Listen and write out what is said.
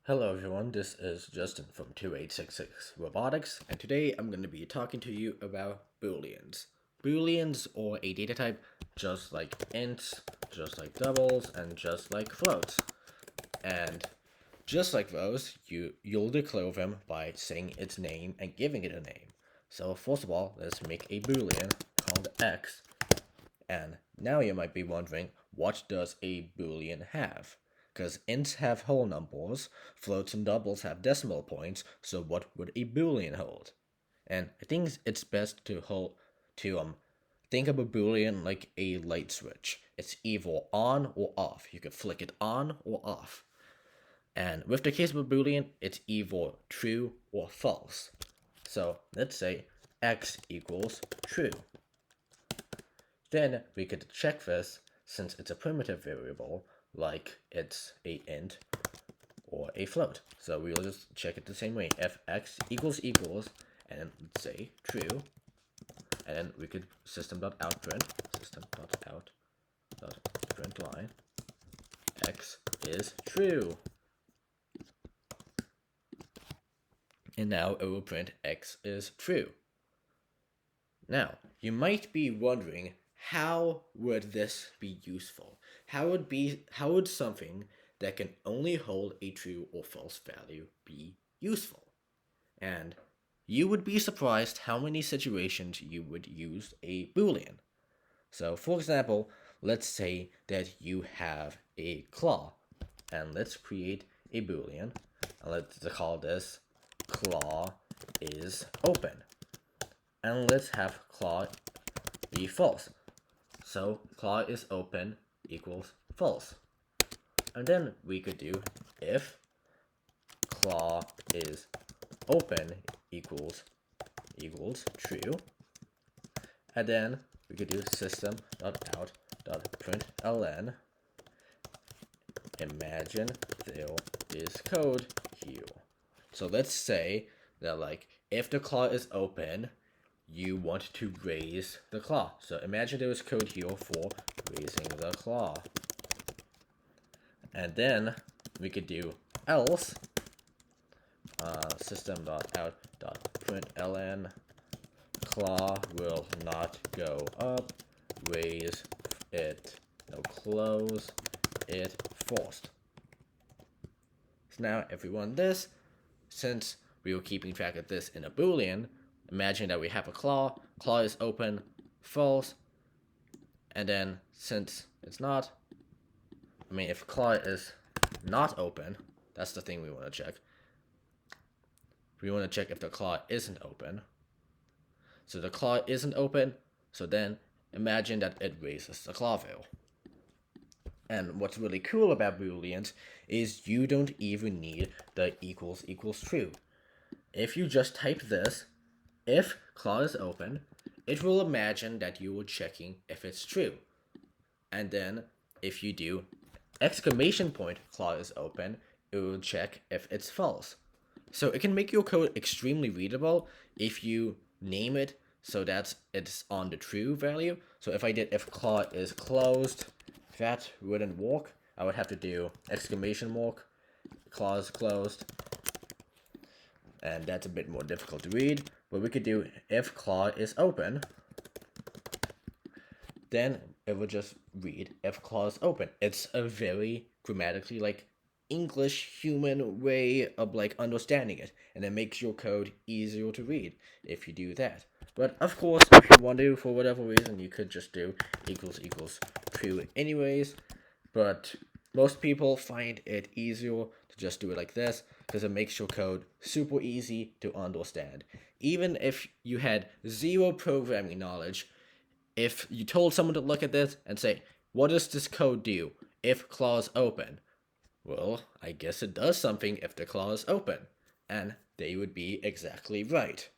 Hello everyone, this is Justin from 2866 Robotics, and today I'm going to be talking to you about Booleans. Booleans are a data type just like ints, just like doubles, and just like floats. And just like those, you'll declare them by saying its name and giving it a name. So first of all, let's make a Boolean called x. And now you might be wondering, what does a Boolean have? Because ints have whole numbers, floats and doubles have decimal points, so what would a Boolean hold? And I think it's best to think of a Boolean like a light switch. It's either on or off. You could flick it on or off. And with the case of a Boolean, it's either true or false. So let's say x equals true. Then we could check this since it's a primitive variable, like it's a int or a float. So we will just check it the same way. If x equals, and then let's say true, and then we could system.out line, x is true. And now it will print x is true. Now, you might be wondering, how would this be useful? How would something that can only hold a true or false value be useful? And you would be surprised how many situations you would use a Boolean. So for example, let's say that you have a claw, and let's create a Boolean, and let's call this claw is open. And let's have claw be false. So claw is open equals false. And then we could do if claw is open equals true. And then we could do system.out.println. Imagine there is code here. So let's say that if the claw is open, you want to raise the claw. So imagine there was code here for raising the claw. And then we could do else system.out.println claw will not go up, raise it, close it forced. So now if we run this, since we were keeping track of this in a Boolean, imagine that we have a claw is open, false, and then since it's not, if claw is not open, that's the thing we want to check. We want to check if the claw isn't open. So the claw isn't open, so then imagine that it raises the claw value. And what's really cool about Booleans is you don't even need the equals true. If you just type this, if claw is open, it will imagine that you were checking if it's true. And then if you do exclamation point claw is open, it will check if it's false. So it can make your code extremely readable if you name it so that it's on the true value. So if I did if claw is closed, that wouldn't work. I would have to do exclamation mark, claw is closed, and that's a bit more difficult to read. But we could do if claw is open, then it would just read if claw is open. It's a very grammatically English human way of understanding it, and it makes your code easier to read if you do that. But of course, if you want to, for whatever reason, you could just do equals true anyways. But most people find it easier to just do it like this because it makes your code super easy to understand. Even if you had zero programming knowledge, if you told someone to look at this and say, what does this code do if claw is open? Well, I guess it does something if the claw is open. And they would be exactly right.